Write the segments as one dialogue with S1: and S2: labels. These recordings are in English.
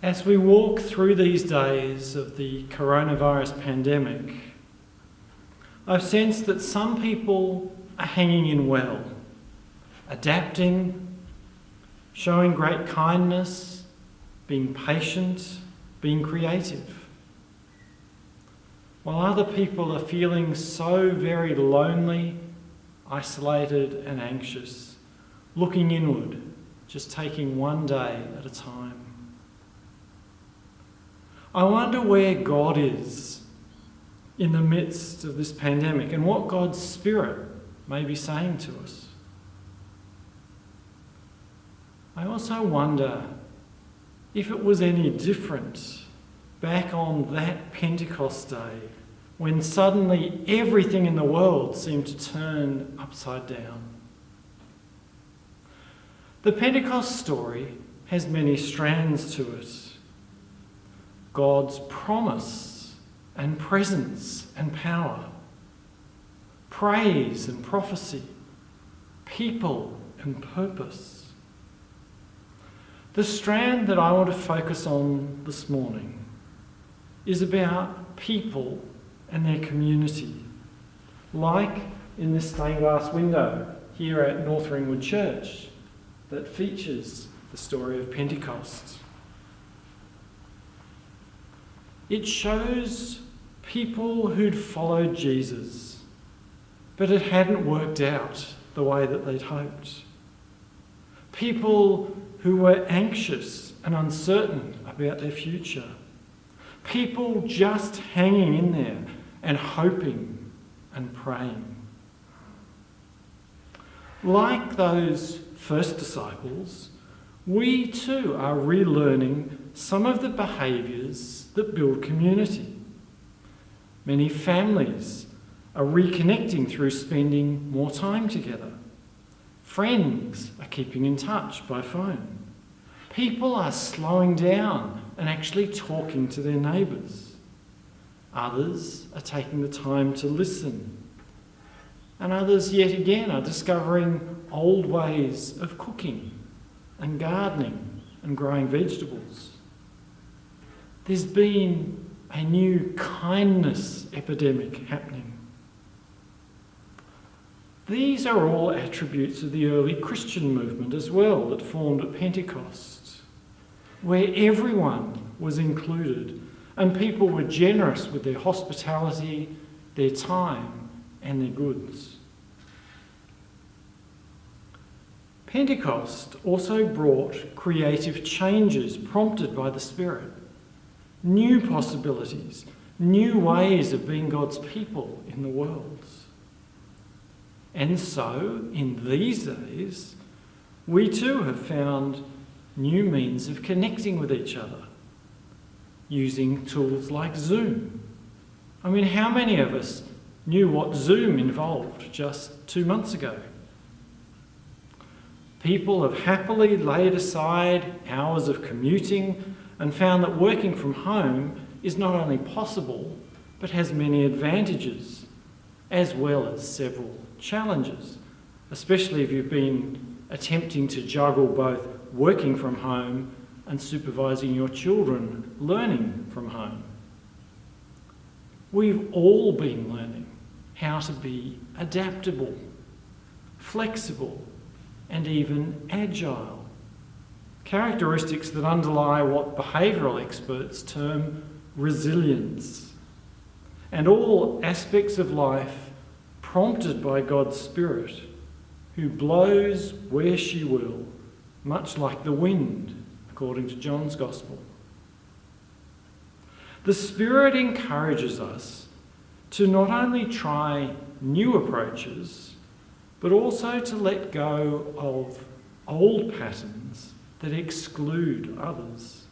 S1: As we walk through these days of the coronavirus pandemic, I've sensed that some people are hanging in well, adapting, showing great kindness, being patient, being creative. While other people are feeling so very lonely, isolated and anxious, looking inward, just taking one day at a time. I wonder where God is in the midst of this pandemic and what God's Spirit may be saying to us. I also wonder if it was any different back on that Pentecost day when suddenly everything in the world seemed to turn upside down. The Pentecost story has many strands to it. God's promise and presence and power, praise and prophecy, people and purpose. The strand that I want to focus on this morning is about people and their community, like in this stained glass window here at North Ringwood Church that features the story of Pentecost. It shows people who'd followed Jesus, but it hadn't worked out the way that they'd hoped. People who were anxious and uncertain about their future. People just hanging in there and hoping and praying. Like those first disciples, we too are relearning some of the behaviours that build community. Many families are reconnecting through spending more time together. Friends are keeping in touch by phone. People are slowing down and actually talking to their neighbours. Others are taking the time to listen. And others yet again are discovering old ways of cooking and gardening and growing vegetables. There's been a new kindness epidemic happening. These are all attributes of the early Christian movement as well that formed at Pentecost, where everyone was included and people were generous with their hospitality, their time and their goods. Pentecost also brought creative changes prompted by the Spirit, new possibilities, new ways of being God's people in the world. And so, in these days, we too have found new means of connecting with each other, using tools like Zoom. I mean, how many of us knew what Zoom involved just 2 months ago? People have happily laid aside hours of commuting and found that working from home is not only possible, but has many advantages, as well as several challenges, especially if you've been attempting to juggle both working from home and supervising your children learning from home. We've all been learning how to be adaptable, flexible, and even agile. Characteristics that underlie what behavioural experts term resilience. And all aspects of life prompted by God's Spirit, who blows where she will, much like the wind, according to John's Gospel. The Spirit encourages us to not only try new approaches, but also to let go of old patterns that exclude others.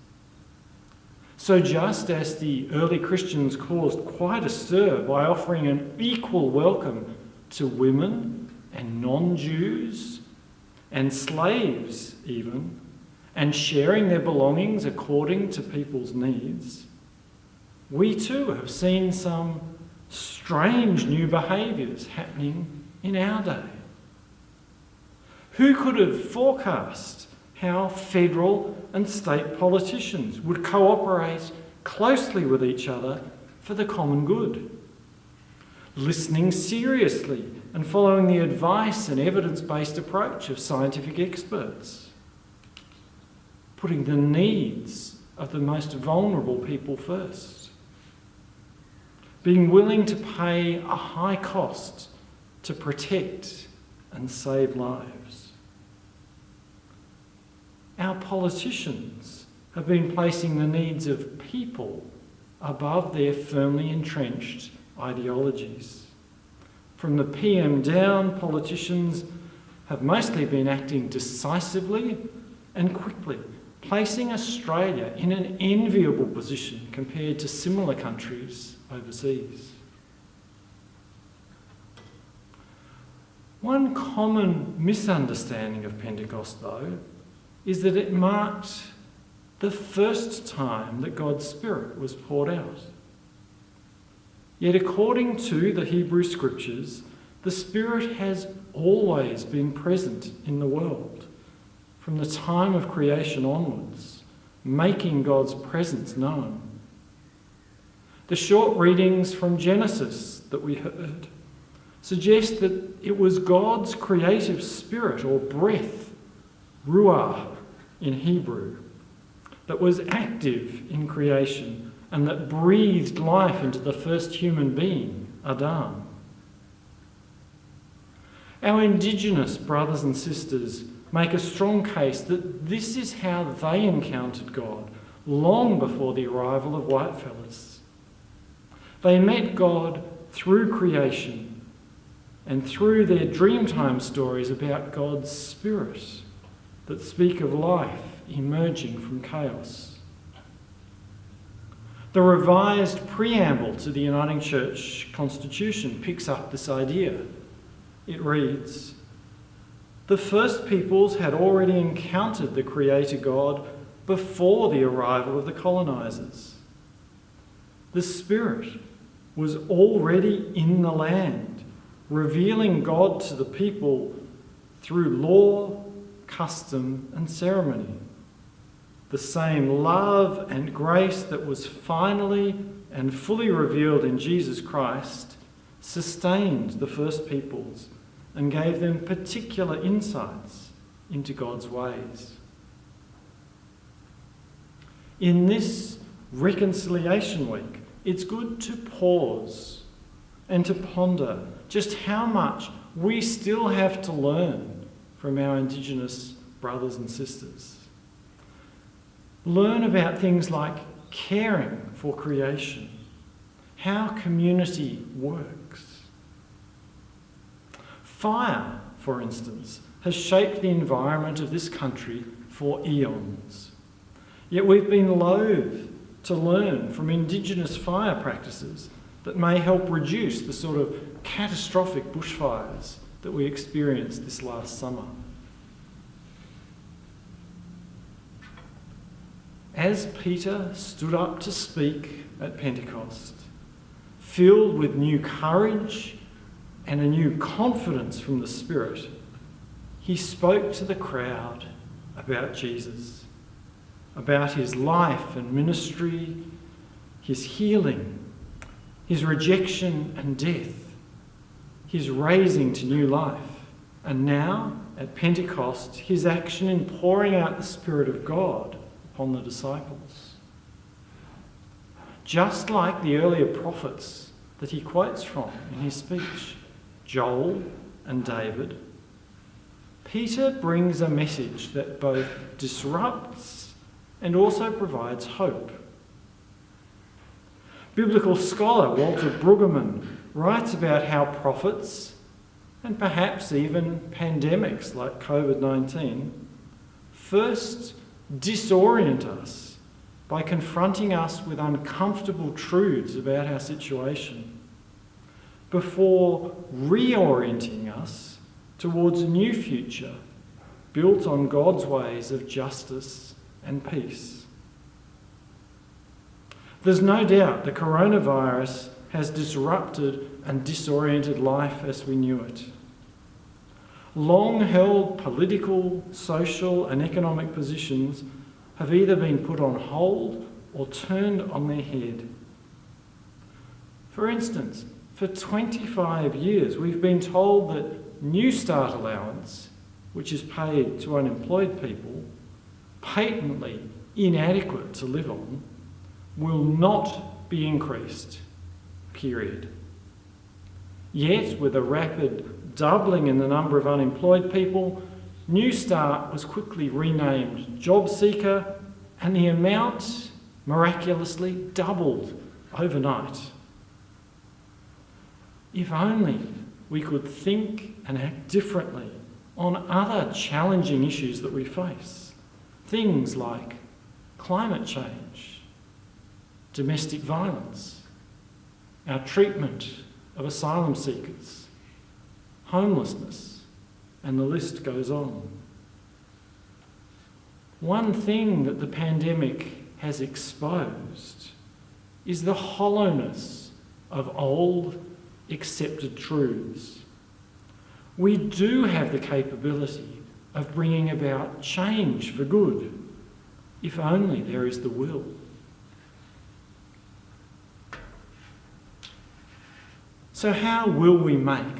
S1: So just as the early Christians caused quite a stir by offering an equal welcome to women and non-Jews and slaves even, and sharing their belongings according to people's needs, we too have seen some strange new behaviours happening in our day. Who could have forecast how federal and state politicians would cooperate closely with each other for the common good, listening seriously and following the advice and evidence-based approach of scientific experts, putting the needs of the most vulnerable people first, being willing to pay a high cost to protect and save lives. Our politicians have been placing the needs of people above their firmly entrenched ideologies. From the PM down, politicians have mostly been acting decisively and quickly, placing Australia in an enviable position compared to similar countries overseas. One common misunderstanding of Pentecost, though, is that it marked the first time that God's Spirit was poured out. Yet according to the Hebrew Scriptures, the Spirit has always been present in the world, from the time of creation onwards, making God's presence known. The short readings from Genesis that we heard suggest that it was God's creative spirit or breath, ruah in Hebrew, that was active in creation and that breathed life into the first human being, Adam. Our Indigenous brothers and sisters make a strong case that this is how they encountered God long before the arrival of whitefellas. They met God through creation and through their Dreamtime stories about God's Spirit that speak of life emerging from chaos. The revised preamble to the Uniting Church Constitution picks up this idea. It reads, "The first peoples had already encountered the Creator God before the arrival of the colonisers. The Spirit was already in the land, revealing God to the people through law, custom, and ceremony. The same love and grace that was finally and fully revealed in Jesus Christ sustained the first peoples and gave them particular insights into God's ways." In this Reconciliation Week, it's good to pause and to ponder just how much we still have to learn from our Indigenous brothers and sisters. Learn about things like caring for creation, how community works. Fire, for instance, has shaped the environment of this country for eons. Yet we've been loath to learn from Indigenous fire practices that may help reduce the sort of catastrophic bushfires that we experienced this last summer. As Peter stood up to speak at Pentecost, filled with new courage and a new confidence from the Spirit, he spoke to the crowd about Jesus, about his life and ministry, his healing, his rejection and death, his raising to new life, and now, at Pentecost, his action in pouring out the Spirit of God upon the disciples. Just like the earlier prophets that he quotes from in his speech, Joel and David, Peter brings a message that both disrupts and also provides hope. Biblical scholar Walter Brueggemann writes about how prophets, and perhaps even pandemics like COVID-19, first disorient us by confronting us with uncomfortable truths about our situation, before reorienting us towards a new future built on God's ways of justice and peace. There's no doubt the coronavirus has disrupted and disoriented life as we knew it. Long-held political, social and economic positions have either been put on hold or turned on their head. For instance, for 25 years we've been told that New Start allowance, which is paid to unemployed people, patently inadequate to live on, will not be increased, period. Yet, with a rapid doubling in the number of unemployed people, New Start was quickly renamed Job Seeker, and the amount miraculously doubled overnight. If only we could think and act differently on other challenging issues that we face. Things like climate change, domestic violence, our treatment of asylum seekers, homelessness, and the list goes on. One thing that the pandemic has exposed is the hollowness of old, accepted truths. We do have the capability of bringing about change for good, if only there is the will. So how will we make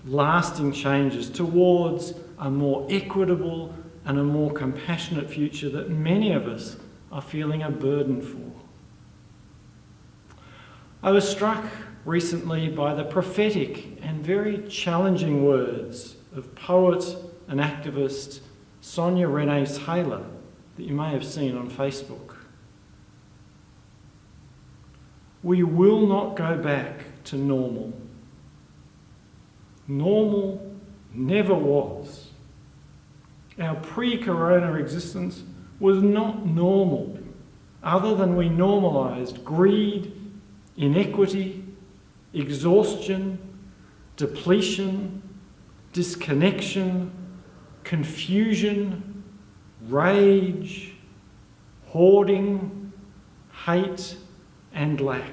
S1: lasting changes towards a more equitable and a more compassionate future that many of us are feeling a burden for? I was struck recently by the prophetic and very challenging words of poet and activist Sonia Renee Taylor that you may have seen on Facebook. We will not go back to normal. Normal never was. Our pre-corona existence was not normal, other than we normalised greed, inequity, exhaustion, depletion, disconnection, confusion, rage, hoarding, hate, and lack.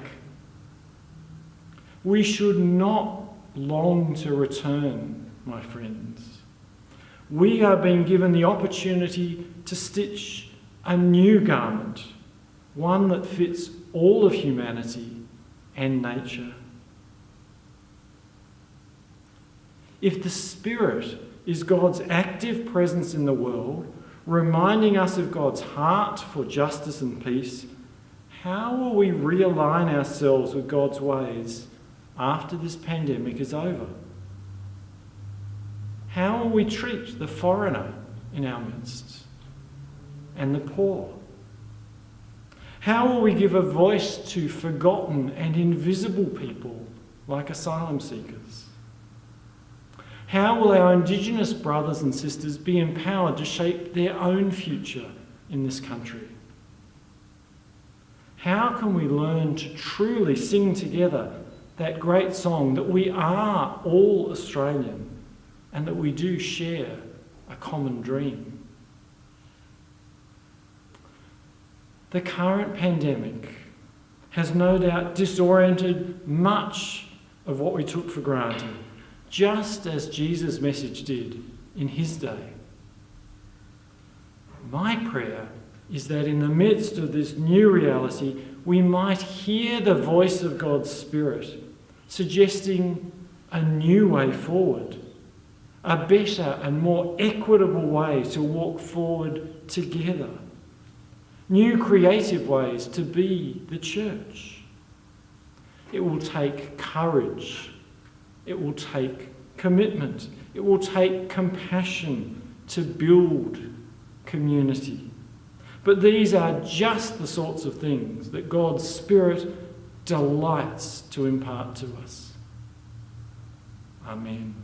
S1: We should not long to return, my friends. We are being given the opportunity to stitch a new garment, one that fits all of humanity and nature. If the Spirit is God's active presence in the world, reminding us of God's heart for justice and peace, how will we realign ourselves with God's ways after this pandemic is over? How will we treat the foreigner in our midst and the poor? How will we give a voice to forgotten and invisible people like asylum seekers? How will our Indigenous brothers and sisters be empowered to shape their own future in this country? How can we learn to truly sing together that great song that we are all Australian and that we do share a common dream? The current pandemic has no doubt disoriented much of what we took for granted, just as Jesus' message did in his day. My prayer is that in the midst of this new reality, we might hear the voice of God's Spirit suggesting a new way forward, a better and more equitable way to walk forward together, new creative ways to be the church. It will take courage. It will take commitment. It will take compassion to build community. But these are just the sorts of things that God's Spirit delights to impart to us. Amen.